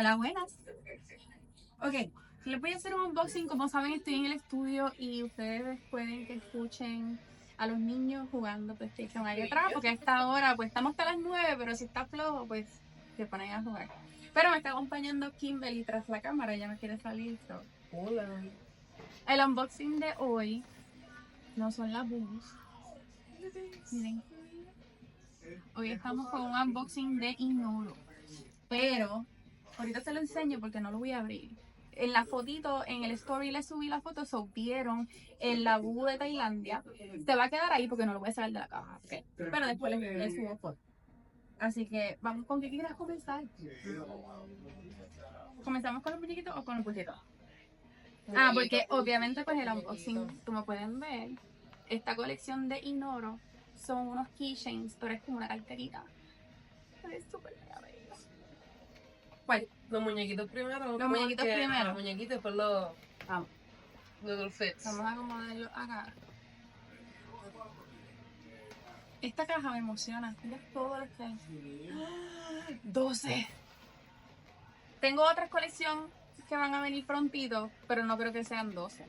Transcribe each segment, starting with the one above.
Hola, buenas. Ok, les voy a hacer un unboxing. Como saben, estoy en el estudio y ustedes pueden que escuchen a los niños jugando PlayStation ahí atrás, porque a esta hora, pues estamos hasta las 9, pero si está flojo, pues se ponen a jugar. Pero me está acompañando Kimberly tras la cámara, ya no quiere salir. Hola. El unboxing de hoy no son las boobies. Miren, hoy estamos con un unboxing de Inoro. Pero ahorita se lo enseño porque no lo voy a abrir. En la fotito, en el story le subí la foto, vieron el lago de Tailandia. Se va a quedar ahí porque no lo voy a sacar de la caja. ¿Okay? Pero después le subo foto. Así que vamos con qué quieras comenzar. ¿Comenzamos con los muñequitos o con los muñequitos? Ah, porque obviamente pues el unboxing, como pueden ver, esta colección de Inoro son unos keychains, pero es como una carterita. Es súper mega bello. ¿Cuál? Los muñequitos primero. Los muñequitos primero. Los muñequitos, después los Vamos. outfits. Vamos a acomodarlo acá. Esta caja me emociona. Mira todo lo que hay. 12. Tengo otra colección que van a venir prontito, pero no creo que sean 12.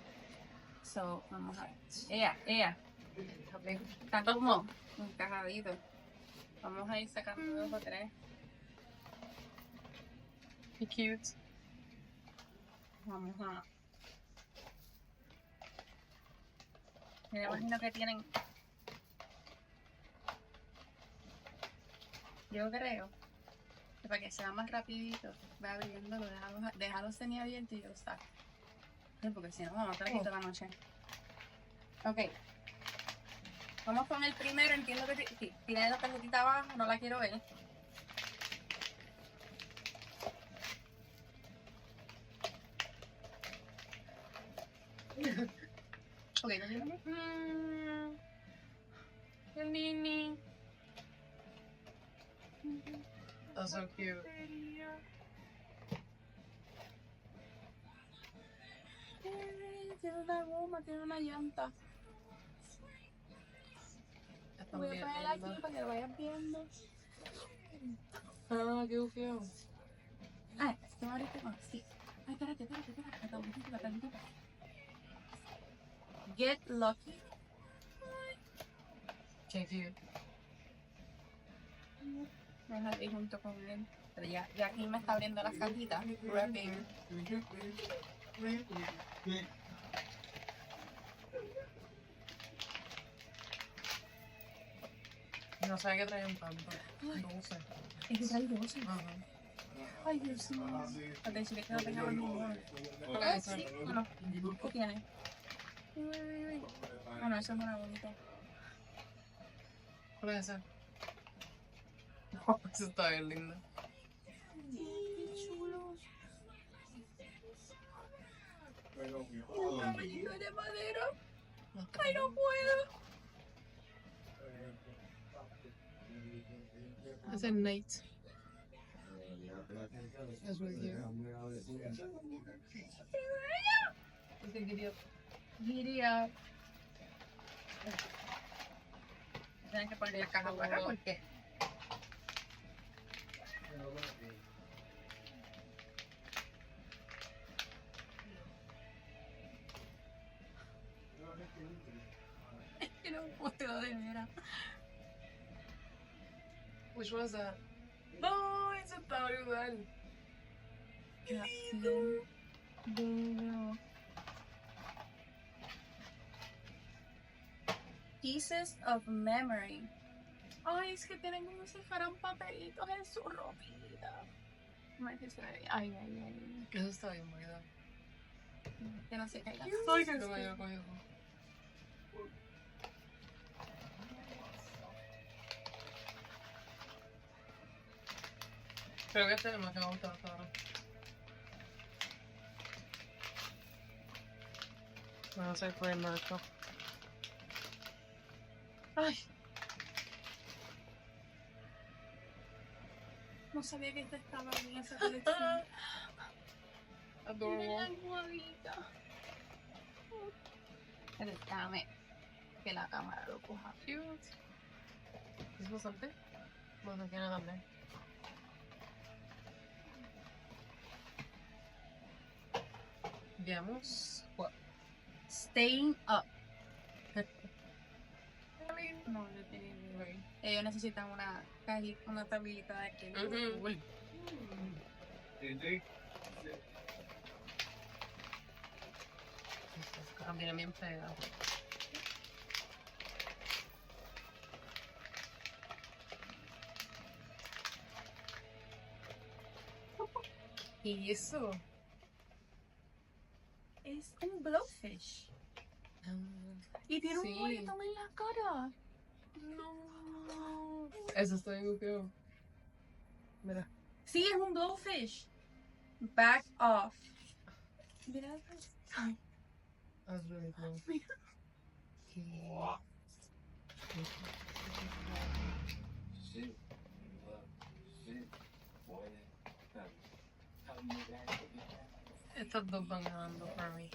So, vamos a ver. Ella. Están como encajaditos. Vamos a ir sacando 2 o 3. Qué cute. Vamos a... Me imagino que tienen... Yo creo que para que sea más rapidito, voy abriéndolo, déjalo semiabierto y yo lo saco. Porque si no, vamos a estar aquí toda la noche. Ok. Vamos con el primero. Entiendo que sí, tiene la tarjetita abajo, no la quiero ver. Ok, no tiene. El Nini. That's so cute. Tiene una goma, tiene una llanta. Voy a ponerla aquí para que lo vayas viendo. Ah, qué feo. Ah, esto ahorita no, sí. Ay, espérate. La tarjetita. Get Lucky. Qué cute. Vamos a ir junto con él. Pero ya aquí me está abriendo las cajitas. Wrapping. No sé qué traen tanto. 12. Es que trae 12. Ajá. Ay, Dios mío. Atención, que no tengamos ninguno. ¿Qué es eso? Sí, ¿o no? ¿Qué tiene? Ah, no, eso es una bonita. ¿Cuál es ese? Oh, eso está bien lindo. Qué chulo. Un caballito de madera. Ay, no puedo. Ese es Nate. Es muy cute. Ese quería. Diría. Tienen que poner la caja para acá porque. Era un posteo de veras. Which was that? No, eso está brutal. Qué bello. Pieces of Memory. Ay, es que tienen como si fueran papelitos en su ropita. Ay. Eso está bien bonito. Que no se caigan. Ay, que no yo cogido. Creo que este es el más que me ha gustado hasta ahora. No sé cuál es el marco. Ay, No sabía que esta estaba en esa colección. Miren la adorable. almohadita. Déjame que la cámara lo coja. Cute. ¿Es bastante? No sé quién es también. Veamos. What? Staying up. No, no tiene ni idea. Ellos necesitan una tablita de que. Ujú. Estas cosas vienen bien pegadas. ¿Y eso? Es un blowfish. Y tiene Sí. un moretón en la cara. No. Eso está bien feo. Mira. Sí, es un blowfish. Back off. Mira. That's really cool. Mira. Estos dos van ganando para mí.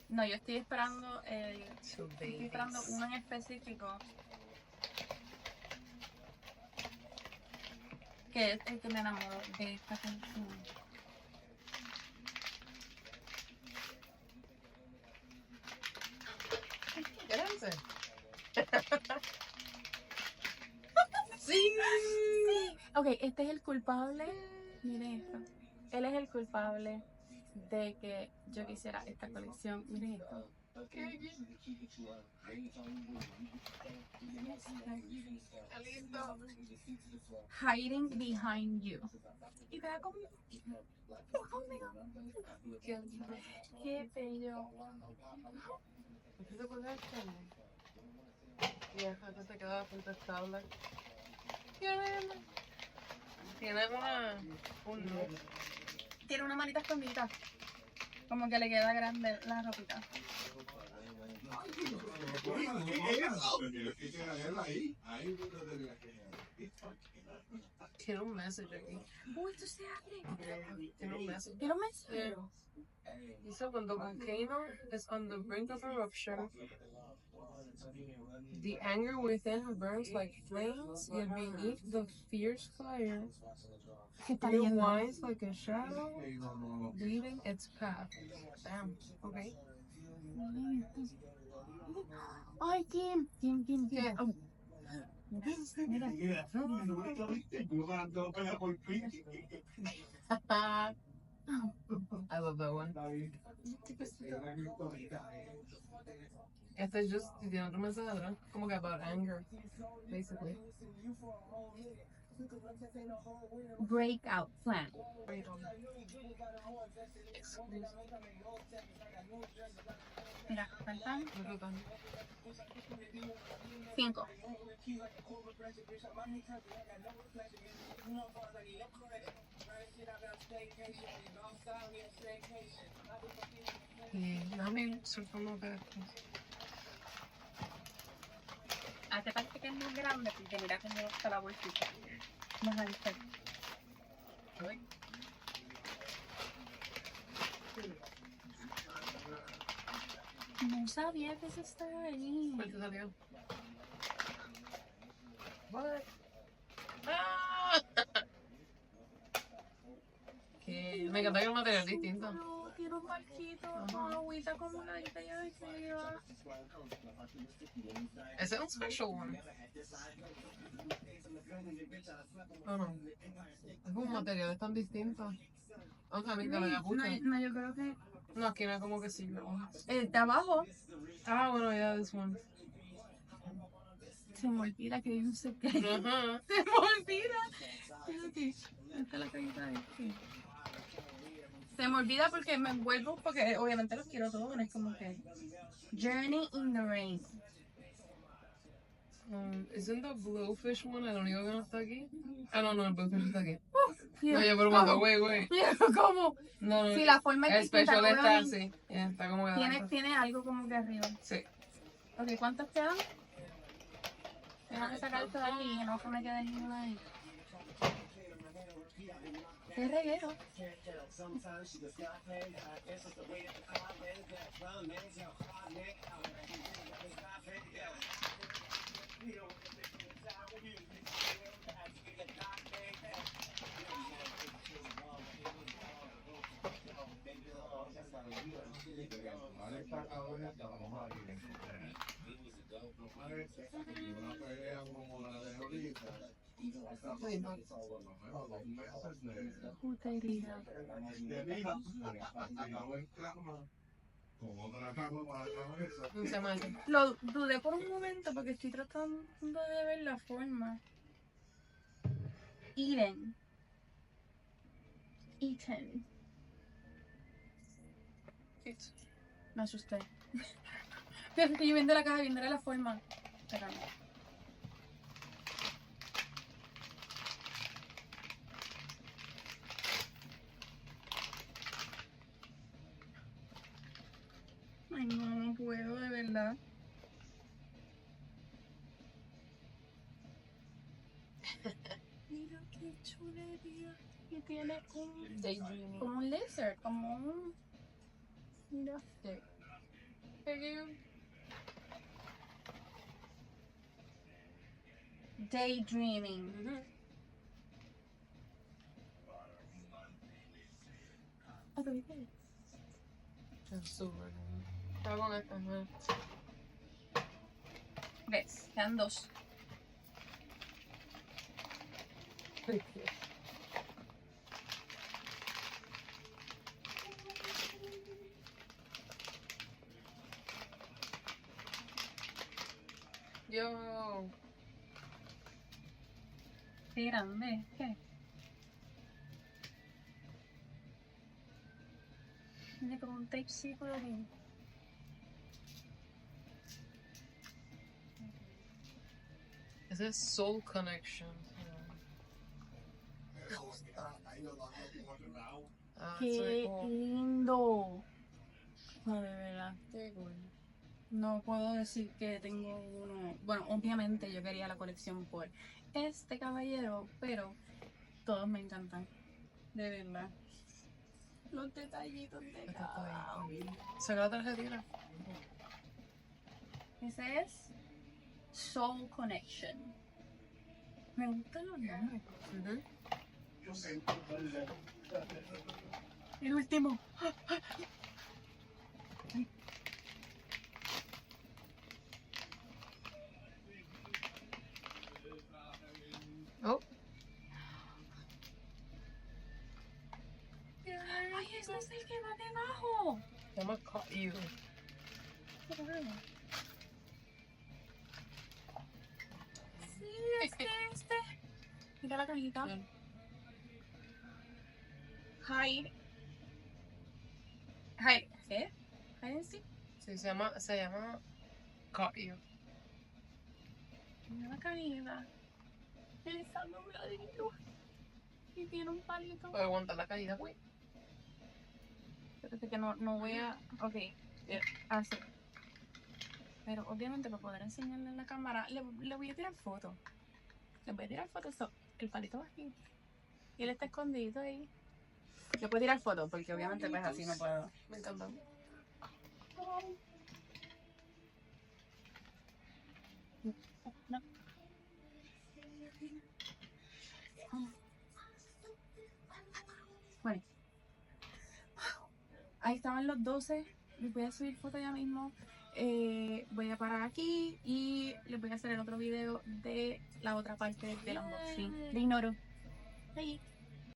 No, yo estoy esperando, Two estoy babies. esperando uno en específico. Que es el que me enamoró de esta canción. Quédense. Sí. Ok, este es el culpable. Miren esto. Él es el culpable de que yo quisiera esta colección. Miren esto. Hiding behind you. Y vea cómo. Qué bello. ¿Qué te puede hacer? Y acá te queda contestable. Tiene un look. Tiene una manita escondida. Como que le queda grande la ropita. Tiene un message aquí. Uy, esto se abre. Tiene un message. ¿Qué lo mencioné? Dice when the volcano is on the brink of eruption, the anger within burns like flames, yet beneath the fierce fire, ¿Qué está it leyendo? winds like a shadow, leaving its path. Damn. Okay. Ay, Kim. Kim. ¿Qué? Oh. Mira. I love that one. Este es just tiene otro mensaje atrás, como que about anger, basically. Breakout plan. Mira, faltan 5. Y déjame soltando que Hace parte que es más grande porque mira cómo está la bolsita. Más alta. No sabía que eso estaba ahí. ¿Cuál te salió? What? ¡Ah! Que me encanta que el material es distinto. No, tiene un barquito con agüita como una allá arriba. Ese es un special one. Oh, no. Es como materiales tan distintos. O sea, a mí que me gusta. No, yo creo que No, aquí no es como que sí, ¿no? el de abajo Ah, bueno, ya, this one. se me olvida que hay un secreto. Ajá. Se me olvida. Fíjate, esta es la carita de este. Se me olvida porque me envuelvo, porque obviamente los quiero todos, no es como que Journey in the Rain. Isn't the blowfish one el único que no está aquí? Ah, no, el blowfish está aquí. Mira, No, yo pregunto, güey. mira cómo. No, Si la forma es el special distinta, está obviamente, así. Está como que tiene algo como que arriba. Sí. Ok, ¿cuántos quedan? Déjame sacar esto de aquí, que no se me quede ninguna ahí. ¡Qué reguero! Putería. ¿Cómo se llama eso? Lo dudé por un momento porque estoy tratando de ver la forma. Eden. Eaten. Me asusté. Estoy viendo la caja, viendo la forma. Pero no. Ay, no puedo, de verdad. Mira qué chulería. Y tiene Daydreaming. como un laser, como un... Mira. Daydreaming. Ah, ¿te viste? Es súper. Está con esta, ¿no? ¿Ves? Quedan dos. Yo. Qué grande. ¿Qué? Tiene como un tapecito de... Ese es Soul Connection. Ah, se ve ¡Qué como- lindo! No, de verdad. Qué cool. No puedo decir que tengo uno. Bueno, obviamente yo quería la colección por este caballero, pero todos me encantan. De verdad. Los detallitos de Este cada está bien. uno. Saca la tarjetita. Ese es Soul Connection. Me gustan los nombres. El último. Oh, Ay, este es el que va debajo. se llama Caught You. Sí, este. Mira la cajita. Bien. Hide. ¿Qué? Hide and seek. Sí, se llama Caught You. Mira la cajita. Está dobladito. Y tiene un palito. Puedes aguantar la caída, güey. Espérate que no voy a... Ok. Así. Pero obviamente para poder enseñarle en la cámara, le voy a tirar fotos. Le voy a tirar fotos. El palito va aquí. Y él está escondido ahí. Le puedo tirar fotos porque obviamente pues así no puedo. Me encanta. No. Bueno. Ahí estaban los 12. Les voy a subir fotos ya mismo. Voy a parar aquí y les voy a hacer el otro video de la otra parte del unboxing de Ignoro. Ahí.